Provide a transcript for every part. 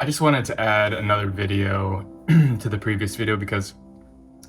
I just wanted to add another video to the previous video because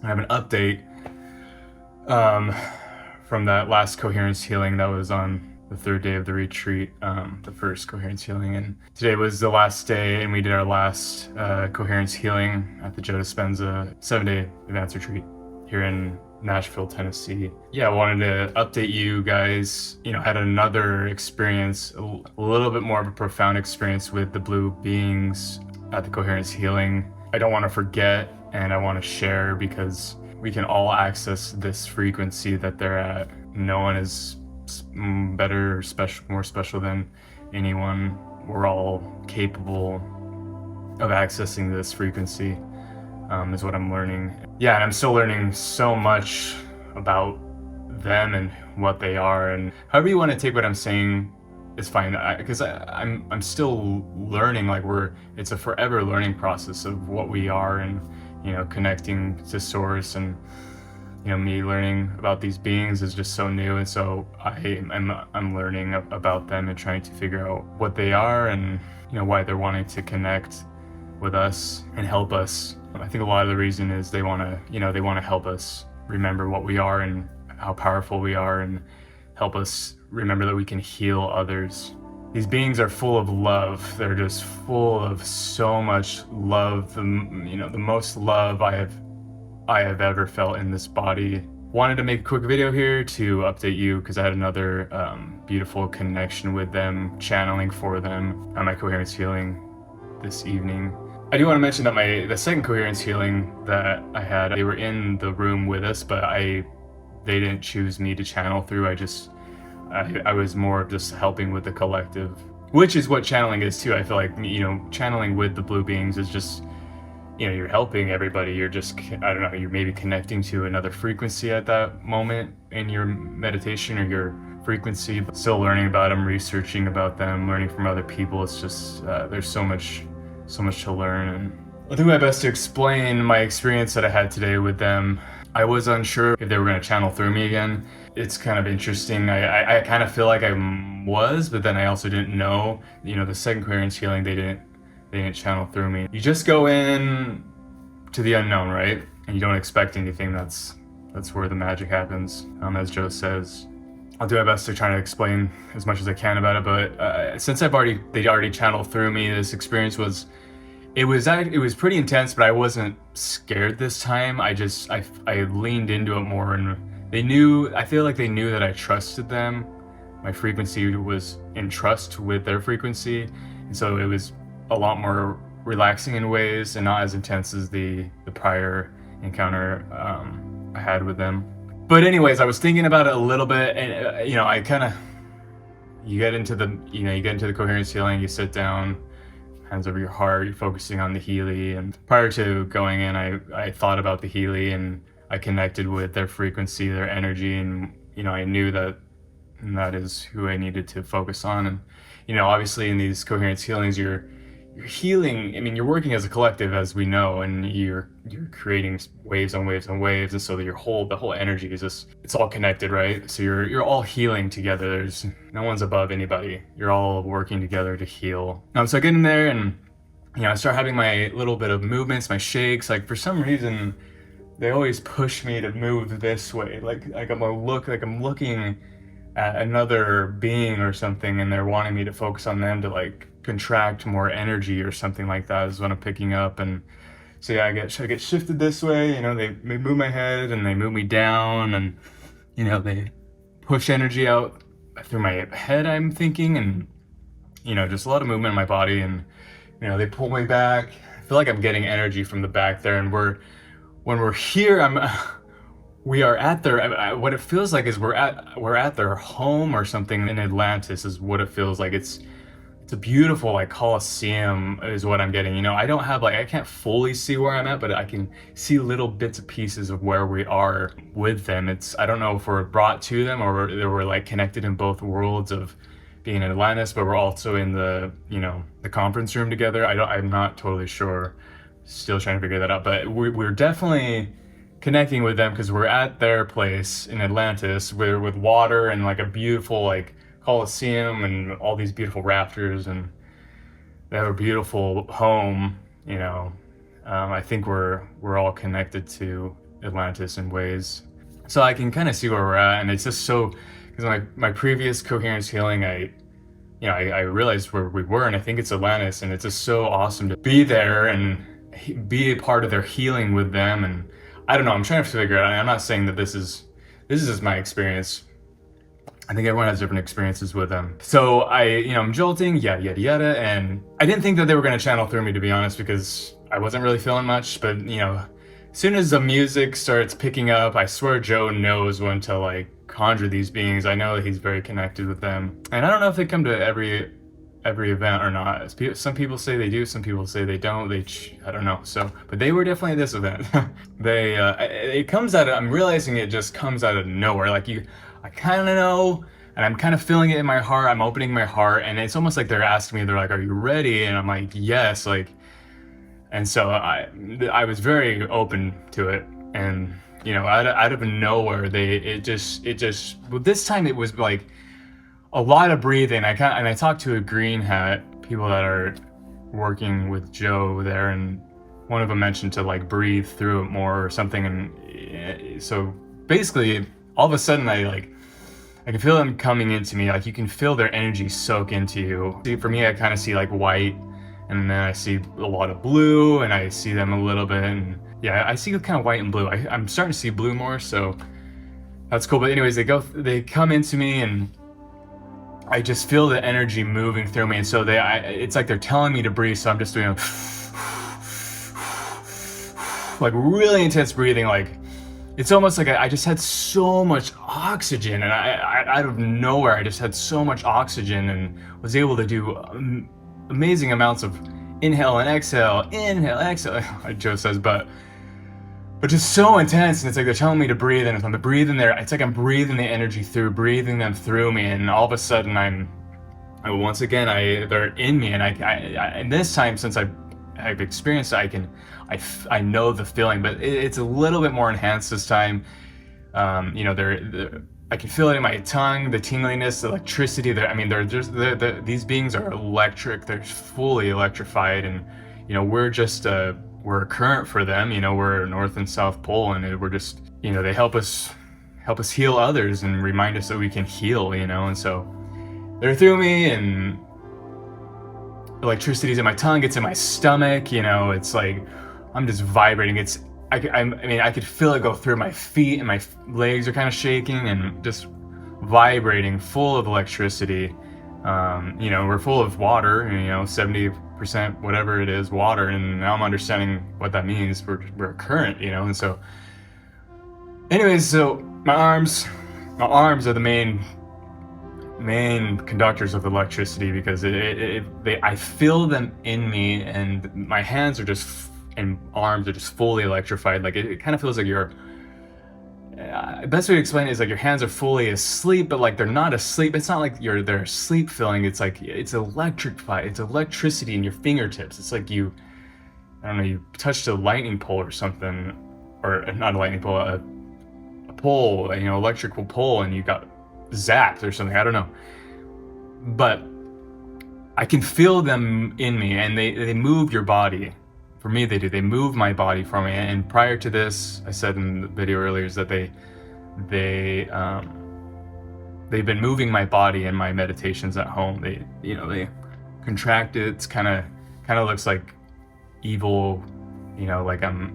I have an update um, from that last coherence healing that was on the third day of the retreat, the first coherence healing. And today was the last day, and we did our last coherence healing at the Joe Dispenza 7-day advanced retreat here in Nashville, Tennessee. Yeah, I wanted to update you guys. I had another experience, a little bit more of a profound experience with the blue beings at the coherence healing. I don't want to forget, and I want to share because we can all access this frequency that they're at. No one is better or more special than anyone. We're all capable of accessing this frequency, is what I'm learning. Yeah, and I'm still learning so much about them and what they are, and however you want to take what I'm saying is fine, because I'm still learning. Like, it's a forever learning process of what we are, and connecting to source, and me learning about these beings is just so new. And so I'm learning about them and trying to figure out what they are, and why they're wanting to connect with us and help us. I think a lot of the reason is they want to help us remember what we are and how powerful we are, and help us remember that we can heal others. These beings are full of love. They're just full of so much love. The most love I have ever felt in this body. Wanted to make a quick video here to update you because I had another beautiful connection with them, channeling for them on my coherence healing this evening. I do want to mention that the second coherence healing that I had, they were in the room with us, but they didn't choose me to channel through. I was more of just helping with the collective, which is what channeling is too. I feel like channeling with the blue beings is just you're helping everybody. You're just, I don't know, you're maybe connecting to another frequency at that moment in your meditation or your frequency, but still learning about them, researching about them, learning from other people. It's just there's so much to learn, and I'll do my best to explain my experience that I had today with them. I was unsure if they were going to channel through me again. It's kind of interesting. I kind of feel like I was, but then I also didn't know. The second coherence healing, they didn't channel through me. You just go in to the unknown, right? And you don't expect anything. That's where the magic happens, as Joe says. I'll do my best to try to explain as much as I can about it, but since they already channeled through me, this experience was pretty intense, but I wasn't scared this time. I leaned into it more, and I feel like they knew that I trusted them. My frequency was in trust with their frequency, and so it was a lot more relaxing in ways and not as intense as the prior encounter I had with them. But anyways, I was thinking about it a little bit, and you get into the coherence healing, you sit down, hands over your heart, you're focusing on the Healy. And prior to going in, I thought about the Healy, and I connected with their frequency, their energy, and I knew that is who I needed to focus on. And obviously in these coherence healings, you're healing. I mean, you're working as a collective, as we know, and you're creating waves on waves on waves, and so that the whole energy is just, it's all connected, right? So you're all healing together. There's no one's above anybody. You're all working together to heal. So I get in there, and I start having my little bit of movements, my shakes. Like, for some reason, they always push me to move this way. Like I'm looking at another being or something, and they're wanting me to focus on them, to like contract more energy or something like that, is what I'm picking up. And so yeah, I get shifted this way. They move my head, and they move me down, and they push energy out through my head, I'm thinking, and just a lot of movement in my body. And they pull me back. I feel like I'm getting energy from the back there, and when we're here, we are at their, what it feels like is we're at their home or something in Atlantis, is what it feels like. It's a beautiful, like, Coliseum is what I'm getting. I can't fully see where I'm at, but I can see little bits and pieces of where we are with them. I don't know if we're brought to them, or we're like connected in both worlds of being in Atlantis, but we're also in the conference room together. I'm not totally sure. Still trying to figure that out, but we're definitely connecting with them because we're at their place in Atlantis, with water and like a beautiful, like, Coliseum and all these beautiful rafters. And they have a beautiful home, you know. I think we're all connected to Atlantis in ways. So I can kind of see where we're at, and it's just so, because my previous coherence healing, I realized where we were, and I think it's Atlantis, and it's just so awesome to be there and be a part of their healing with them. And I don't know, I'm trying to figure it out. I'm not saying that this is just my experience. I think everyone has different experiences with them. So I'm jolting, yada, yada, yada. And I didn't think that they were going to channel through me, to be honest, because I wasn't really feeling much. But, as soon as the music starts picking up, I swear Joe knows when to like conjure these beings. I know that he's very connected with them. And I don't know if they come to every event or not. Some people say they do, some people say they don't. I don't know. So, but they were definitely at this event. It comes out of, I'm realizing it just comes out of nowhere. Like I kind of know, and I'm kind of feeling it in my heart. I'm opening my heart, and it's almost like they're asking me, they're like, "Are you ready?" And I'm like, "Yes." Like, and so I was very open to it, and out of nowhere, well, this time it was like a lot of breathing. I talked to a green hat, people that are working with Joe there, and one of them mentioned to like breathe through it more or something, and so basically all of a sudden I can feel them coming into me. Like you can feel their energy soak into you. See, for me, I kind of see like white, and then I see a lot of blue, and I see them a little bit, and yeah, I see kind of white and blue. I'm starting to see blue more, so that's cool. But anyways, they come into me, and I just feel the energy moving through me, and so it's like they're telling me to breathe, so I'm just doing like really intense breathing. Like it's almost like I just had so much oxygen, and I out of nowhere, I just had so much oxygen and was able to do amazing amounts of inhale and exhale, Joe says, but just so intense. And it's like they're telling me to breathe, and if I'm breathing there, it's like I'm breathing the energy through, breathing them through me, and all of a sudden they're in me, and and this time, since I've experienced it, I know the feeling, but it's a little bit more enhanced this time. I can feel it in my tongue, the tingliness, the electricity. These beings are electric. They're fully electrified, and we're a current for them. We're a North and South Pole, and we're just, they help us heal others and remind us that we can heal. And so they're through me, and electricity's in my tongue, it's in my stomach, it's like I'm just vibrating. I could feel it go through my feet, and my legs are kind of shaking and just vibrating, full of electricity. We're full of water, 70%, whatever it is, water, and now I'm understanding what that means. We're a current, and so anyways, so my arms are the main conductors of electricity, because I feel them in me, and my hands and arms are just fully electrified. Like it kind of feels like best way to explain it is like your hands are fully asleep, but like they're not asleep. It's not like they're asleep feeling. It's like it's electrified. It's electricity in your fingertips. It's like you touched a lightning pole or something, or not a lightning pole, a pole, electrical pole, and you got zapped or something. I don't know, but I can feel them in me, and they move your body. For me, they do. They move my body for me. And prior to this, I said in the video earlier, is that they've been moving my body in my meditations at home. They contract it. It's kind of looks like evil, like I'm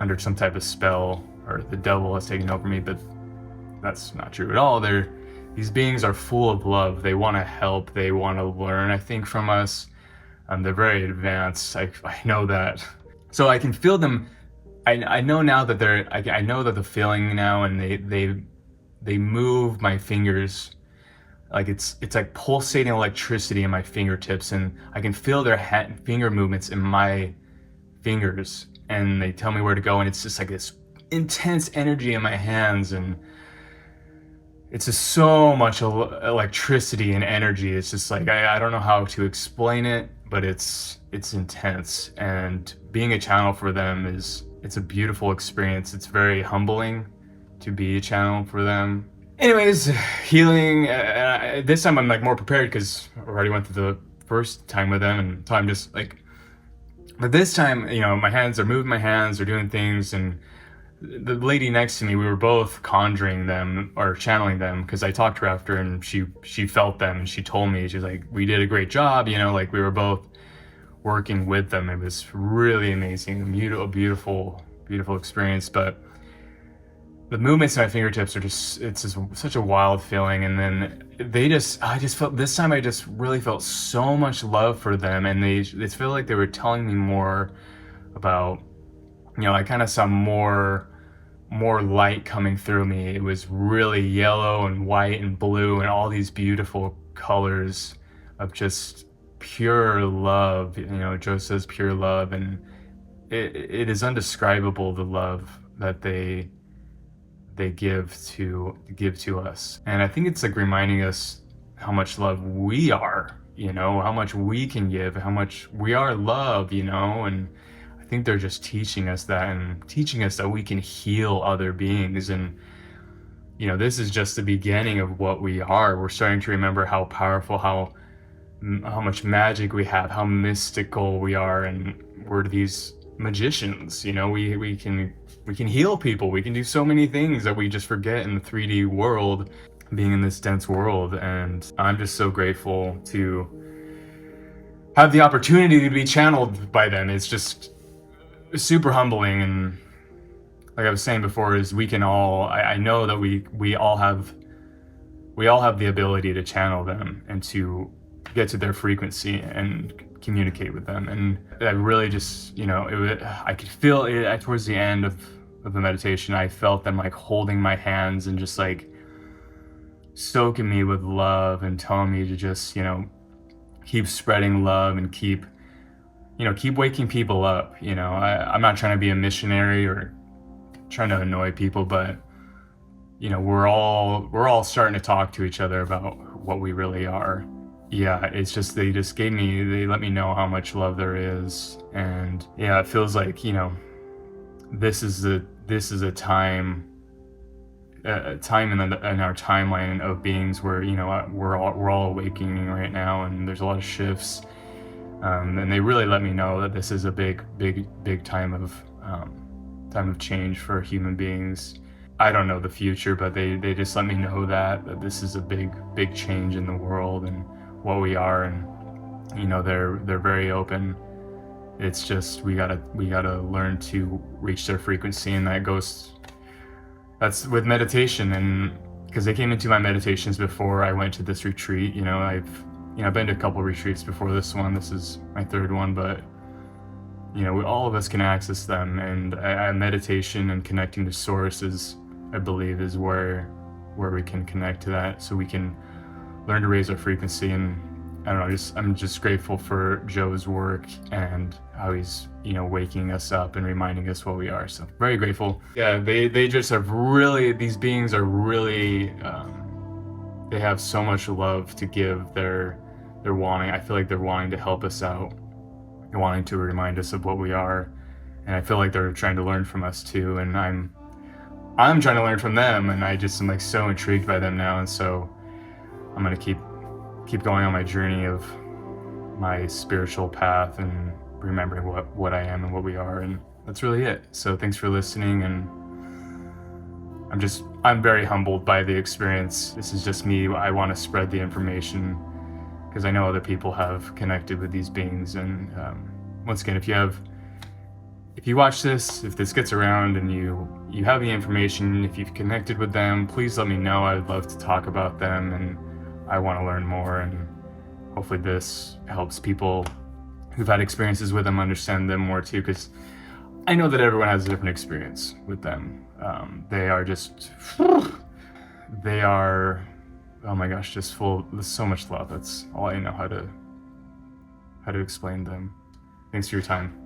under some type of spell, or the devil has taken over me, but that's not true at all. These beings are full of love. They want to help. They want to learn, I think, from us. They're very advanced. I know that. So I can feel them. I know now that I know that the feeling now, and they move my fingers. Like it's like pulsating electricity in my fingertips, and I can feel their finger movements in my fingers, and they tell me where to go, and it's just like this intense energy in my hands, and it's just so much electricity and energy. It's just like I don't know how to explain it, but it's intense. And being a channel for them it's a beautiful experience. It's very humbling to be a channel for them. Anyways, healing. This time I'm like more prepared, because I already went through the first time with them, and so I'm just like, but this time, you know, my hands are moving, my hands are doing things, and the lady next to me, we were both conjuring them or channeling them, because I talked to her after, and she felt them, and she told me, she's like, we did a great job, you know, like we were both working with them. It was really amazing, beautiful experience. But the movements in my fingertips are just, it's just such a wild feeling. And then I just felt, this time I just really felt so much love for them, and they feel like they were telling me more about, you know, I kind of saw more light coming through me. It was really yellow and white and blue and all these beautiful colors of just pure love. You know, Joe says pure love, and it is undescribable, the love that they give to us. And I think it's like reminding us how much love we are, you know, how much we can give, how much we are love, you know. And I think they're just teaching us that, and teaching us that we can heal other beings. And, you know, this is just the beginning of what we are. We're starting to remember how powerful, how much magic we have, how mystical we are, and we're these magicians, you know. We can heal people, we can do so many things that we just forget in the 3D world, being in this dense world. And I'm just so grateful to have the opportunity to be channeled by them. It's just super humbling. And like I was saying before, is we can all, I know that we all have the ability to channel them and to get to their frequency and communicate with them. And I really just, you know, I could feel it towards the end of the meditation. I felt them like holding my hands and just like soaking me with love and telling me to just, you know, keep spreading love and keep waking people up. You know, I'm not trying to be a missionary or trying to annoy people, but, you know, we're all starting to talk to each other about what we really are. Yeah, it's just, they let me know how much love there is. And yeah, it feels like, you know, this is a time in our timeline of beings where, you know, we're all awakening right now, and there's a lot of shifts. And they really let me know that this is a big time of change for human beings. I don't know the future, but they just let me know that this is a big change in the world and what we are. And, you know, they're very open. It's just, we gotta learn to reach their frequency, and that's with meditation. And because they came into my meditations before I went to this retreat. You know, I've been to a couple retreats before this one. This is my third one, but, you know, all of us can access them. And meditation and connecting to source I believe is where we can connect to that, so we can learn to raise our frequency. And I don't know, I'm just grateful for Joe's work and how he's, you know, waking us up and reminding us what we are. So very grateful. Yeah, they just have really, these beings are really, they have so much love to give. They're wanting, I feel like they're wanting to help us out. They're wanting to remind us of what we are. And I feel like they're trying to learn from us too. And I'm trying to learn from them, and I just am like so intrigued by them now. And so I'm gonna keep going on my journey of my spiritual path and remembering what I am and what we are. And that's really it. So thanks for listening. And I'm very humbled by the experience. This is just me. I want to spread the information because I know other people have connected with these beings. And once again, if you watch this, if this gets around and you have the information, if you've connected with them, please let me know. I would love to talk about them, and I want to learn more. And hopefully this helps people who've had experiences with them understand them more too, because I know that everyone has a different experience with them. They are, oh my gosh, just full of so much love. That's all I know how to explain them. Thanks for your time.